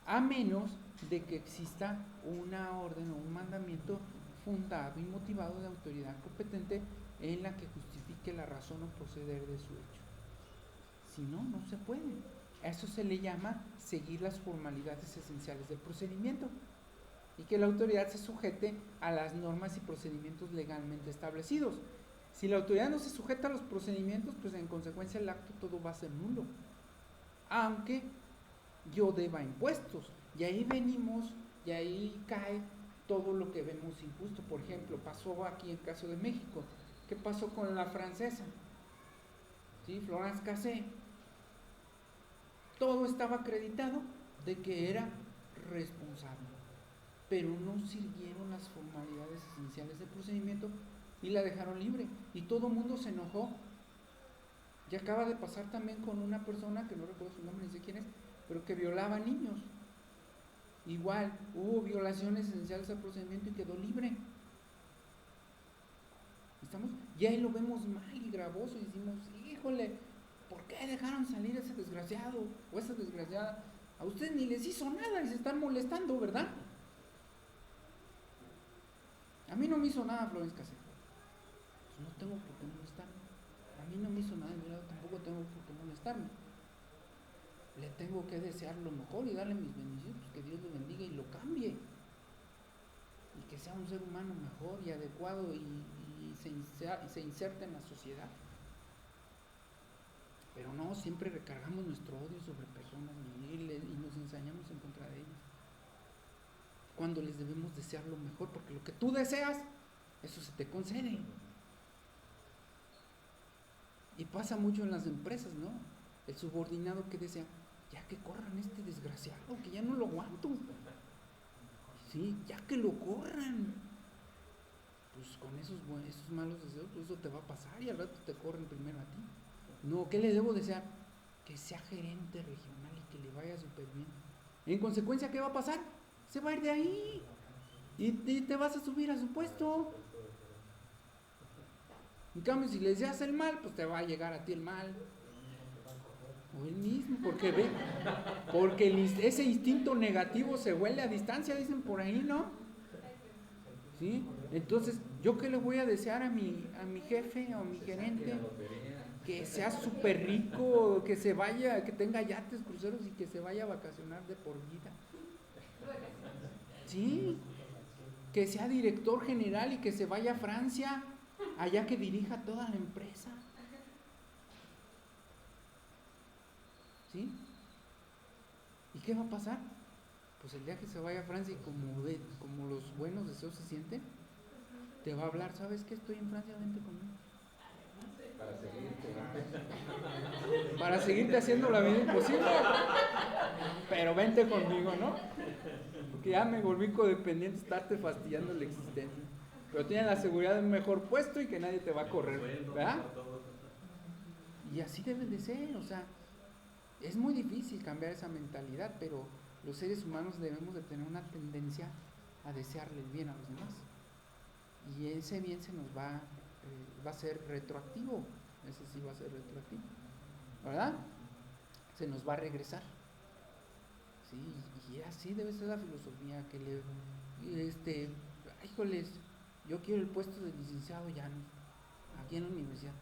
a menos de que exista una orden o un mandamiento fundado y motivado de autoridad competente en la que justifique la razón o proceder de su hecho. Si no, no se puede. A eso se le llama seguir las formalidades esenciales del procedimiento y que la autoridad se sujete a las normas y procedimientos legalmente establecidos. Si la autoridad no se sujeta a los procedimientos, pues en consecuencia el acto todo va a ser nulo, aunque yo deba impuestos. Y ahí venimos, y ahí cae todo lo que vemos injusto. Por ejemplo, pasó aquí en el caso de México. ¿Qué pasó con la francesa? ¿Sí? Florence Cassé. Todo estaba acreditado de que era responsable. pero no sirvieron las formalidades esenciales del procedimiento y la dejaron libre. Y todo el mundo se enojó. Y acaba de pasar también con una persona, que no recuerdo su nombre, ni sé quién es, pero que violaba niños. Igual, hubo violaciones esenciales al procedimiento y quedó libre. ¿Estamos? Y ahí lo vemos mal y gravoso y decimos, híjole, ¿por qué dejaron salir a ese desgraciado o esa desgraciada? A ustedes ni les hizo nada y se están molestando, ¿verdad? A mí no me hizo nada Florence Cassés. Pues no tengo por qué molestarme. A mí no me hizo nada, mira, tampoco tengo por qué molestarme. Le tengo que desear lo mejor y darle mis bendiciones, pues que Dios lo bendiga y lo cambie. Y que sea un ser humano mejor y adecuado y se inserte en la sociedad. Pero no, siempre recargamos nuestro odio sobre personas y nos ensañamos en contra de ellas. Cuando les debemos desear lo mejor, porque lo que tú deseas, eso se te concede. Y pasa mucho en las empresas, ¿no? El subordinado que desea, ya que corran este desgraciado, que ya no lo aguanto. Sí, ya que lo corran. Pues con esos malos deseos, pues eso te va a pasar y al rato te corren primero a ti. No, ¿qué le debo desear? Que sea gerente regional y que le vaya súper bien. En consecuencia, ¿qué va a pasar? Se va a ir de ahí y te vas a subir a su puesto. En cambio, si le deseas el mal, pues te va a llegar a ti el mal. O él mismo, porque ese instinto negativo se huele a distancia, dicen por ahí, ¿no? ¿Sí? Entonces, ¿yo qué le voy a desear a mi jefe o a mi gerente? Que sea súper rico, que se vaya, que tenga yates, cruceros y que se vaya a vacacionar de por vida. Sí, que sea director general y que se vaya a Francia, allá que dirija toda la empresa. ¿Sí? ¿Y qué va a pasar? Pues el día que se vaya a Francia y como los buenos deseos se sienten, te va a hablar, ¿sabes qué? Estoy en Francia, vente conmigo. Para seguirte haciendo la vida imposible. Pero vente conmigo, ¿no? Porque ya me volví codependiente, estarte fastidiando la existencia. Pero tienes la seguridad de un mejor puesto y que nadie te va a correr, ¿verdad? Y así debe de ser, o sea, es muy difícil cambiar esa mentalidad, pero los seres humanos debemos de tener una tendencia a desearle el bien a los demás. Y ese bien se nos va a ser retroactivo, ese sí va a ser retroactivo, ¿verdad? Se nos va a regresar. Sí, y así debe ser la filosofía, que híjoles, yo quiero el puesto de licenciado Llanos, aquí en la universidad.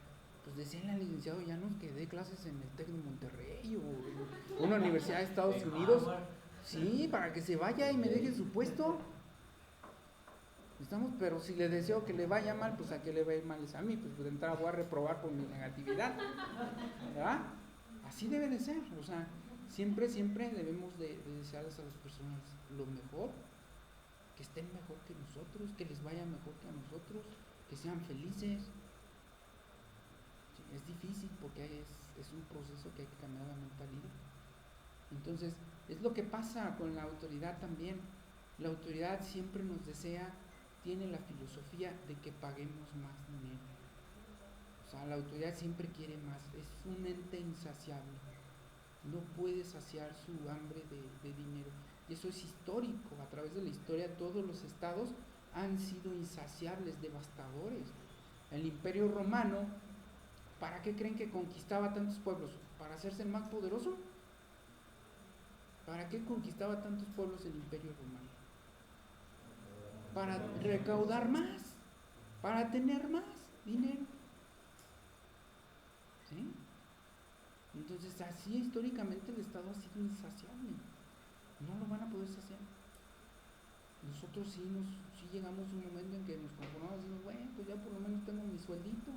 Pues decían al licenciado Llanos que dé clases en el TEC de Monterrey o una universidad de Estados Unidos. Sí, para que se vaya y me deje su puesto. Pero si le deseo que le vaya mal, pues a qué le va a ir mal es a mí, pues de entrada voy a reprobar por mi negatividad, ¿verdad? Así debe de ser, o sea, siempre debemos de desearles a las personas lo mejor, que estén mejor que nosotros, que les vaya mejor que a nosotros, que sean felices. Sí, es difícil porque es un proceso que hay que cambiar la mentalidad. Entonces, es lo que pasa con la autoridad también. La autoridad siempre nos desea, tiene la filosofía de que paguemos más dinero. O sea, la autoridad siempre quiere más, es un ente insaciable. No puede saciar su hambre de dinero. Y eso es histórico, a través de la historia todos los estados han sido insaciables, devastadores. El Imperio Romano, ¿para qué creen que conquistaba tantos pueblos? ¿Para hacerse el más poderoso? ¿Para qué conquistaba tantos pueblos el Imperio Romano? Para recaudar más, para tener más dinero. ¿Sí? Entonces, así históricamente el Estado ha sido insaciable. No lo van a poder saciar. Nosotros sí llegamos a un momento en que nos conformamos y decimos, bueno, pues ya por lo menos tengo mi sueldito,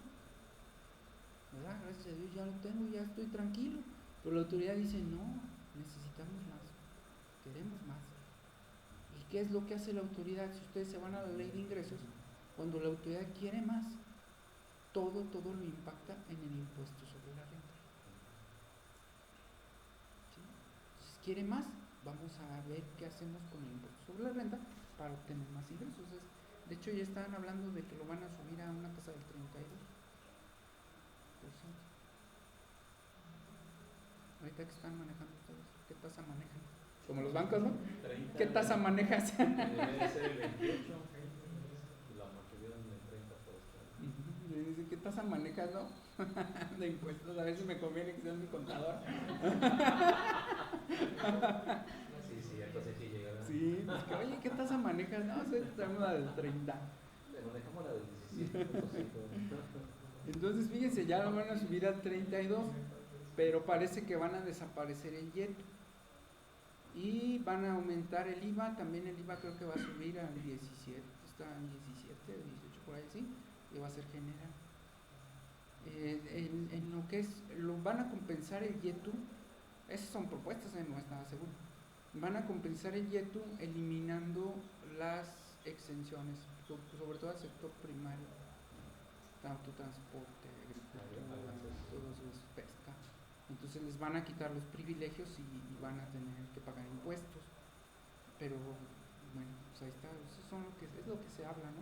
¿verdad? Gracias a Dios ya lo tengo, ya estoy tranquilo. Pero la autoridad dice, no, necesitamos más, queremos más. ¿Y qué es lo que hace la autoridad? Si ustedes se van a la ley de ingresos, cuando la autoridad quiere más, todo lo impacta en el impuesto sobre la renta. ¿Sí? Si quiere más, vamos a ver qué hacemos con el impuesto sobre la renta para obtener más ingresos. De hecho, ya están hablando de que lo van a subir a una tasa del 32%. Ahorita que están manejando ustedes, ¿qué tasa manejan? Como los bancos, ¿no? 30, ¿Qué tasa manejas? Debe ser el 28. La mayoría del 30 por este. Le dice, ¿qué tasa manejas, no? De impuestos, a ver si me conviene que seas mi contador. Sí, entonces sí llegará. Sí, pues que, oye, ¿qué tasa manejas? No, tenemos la del 30. Le manejamos la del 17%. Entonces, fíjense, ya lo van a subir al 32, pero parece que van a desaparecer el YETU. Y van a aumentar el IVA, también el IVA creo que va a subir al 17, está en 17 o 18 por ahí, sí, y va a ser general. En lo que es, lo van a compensar el YETU, esas son propuestas, no es nada seguro. Van a compensar el YETU eliminando las exenciones, sobre todo al sector primario, tanto transporte, agricultura, todo eso, pesca. Entonces les van a quitar los privilegios y van a tener que pagar impuestos. Pero bueno, pues ahí está, eso es lo que se habla, ¿no?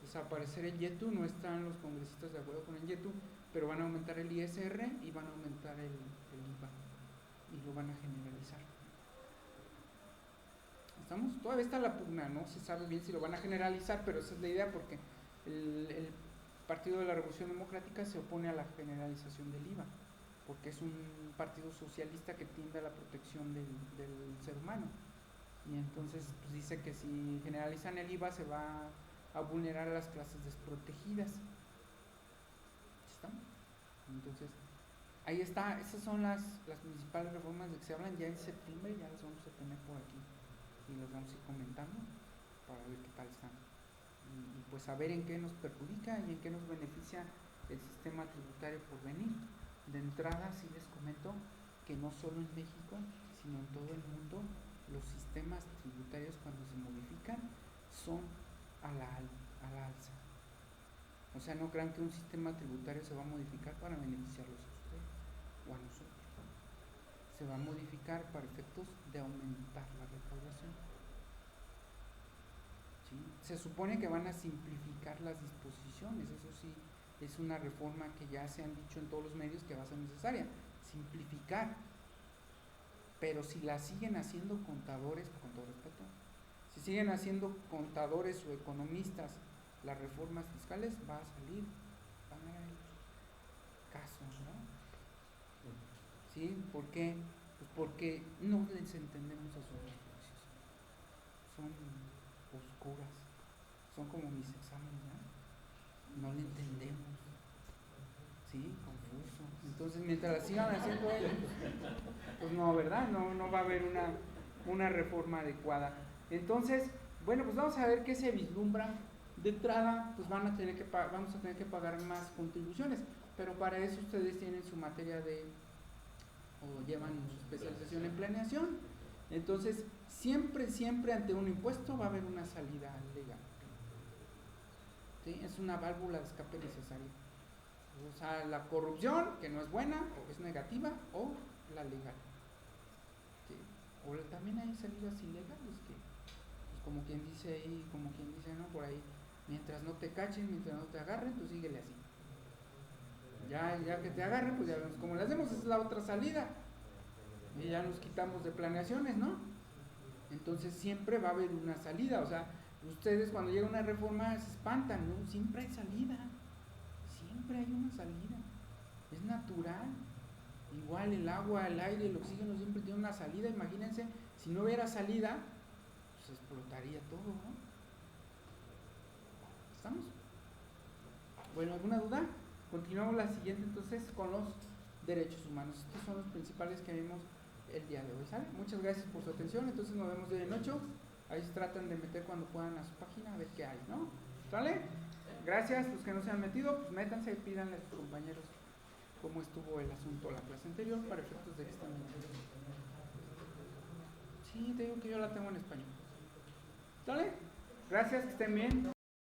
Desaparecer el YETU, no están los congresistas de acuerdo con el YETU, pero van a aumentar el ISR y van a aumentar el IVA y lo van a generalizar. Todavía está la pugna, no se sabe bien si lo van a generalizar, pero esa es la idea, porque el Partido de la Revolución Democrática se opone a la generalización del IVA, porque es un partido socialista que tiende a la protección del ser humano, y entonces pues, dice que si generalizan el IVA se va a vulnerar a las clases desprotegidas. ¿Estamos? Entonces ahí está, esas son las principales reformas de que se hablan. Ya en septiembre ya las vamos a tener por aquí y las vamos a ir comentando para ver qué tal están y pues saber en qué nos perjudica y en qué nos beneficia el sistema tributario por venir. De entrada sí les comento que no solo en México sino en todo el mundo los sistemas tributarios cuando se modifican son a la alza. O sea, no crean que un sistema tributario se va a modificar para beneficiarlos a ustedes o a nosotros. Se va a modificar para efectos de aumentar la recaudación. ¿Sí? Se supone que van a simplificar las disposiciones, eso sí, es una reforma que ya se han dicho en todos los medios que va a ser necesaria, simplificar. Pero si la siguen haciendo contadores, con todo respeto, si siguen haciendo contadores o economistas las reformas fiscales, va a salir, van a haber casos, ¿no? ¿Sí? ¿Por qué? Pues porque no les entendemos a sus reflexiones. Son oscuras, son como mis exámenes, ¿no? No le entendemos. ¿Sí? Confuso. Entonces, mientras la sigan haciendo ellos, pues no, ¿verdad? No va a haber una reforma adecuada. Entonces, bueno, pues vamos a ver qué se vislumbra. De entrada, pues vamos a tener que pagar más contribuciones, pero para eso ustedes tienen su materia o llevan su especialización en planeación. Entonces, siempre ante un impuesto va a haber una salida legal. ¿Sí? Es una válvula de escape necesaria. O sea, la corrupción, que no es buena, o es negativa, o la legal. ¿Sí? O también hay salidas ilegales que, pues como quien dice ahí, ¿no? Por ahí, mientras no te cachen, mientras no te agarren, tú síguele así. Ya que te agarren, pues ya vemos cómo le hacemos, esa es la otra salida. Y ya nos quitamos de planeaciones, ¿no? Entonces siempre va a haber una salida. O sea, ustedes cuando llega una reforma se espantan, ¿no? Siempre hay salida. Siempre hay una salida. Es natural. Igual el agua, el aire, el oxígeno siempre tiene una salida. Imagínense, si no hubiera salida, pues explotaría todo, ¿no? ¿Estamos? Bueno, ¿alguna duda? Continuamos la siguiente entonces con los derechos humanos. Estos son los principales que vimos el día de hoy, ¿sale? Muchas gracias por su atención. Entonces nos vemos de noche. Ahí se tratan de meter cuando puedan a su página a ver qué hay, ¿no? ¿Sale? Gracias. Los que no se han metido, pues métanse y pídanle a sus compañeros cómo estuvo el asunto la clase anterior para efectos de que estén bien. Sí, te digo que yo la tengo en español. ¿Sale? Gracias, que estén bien.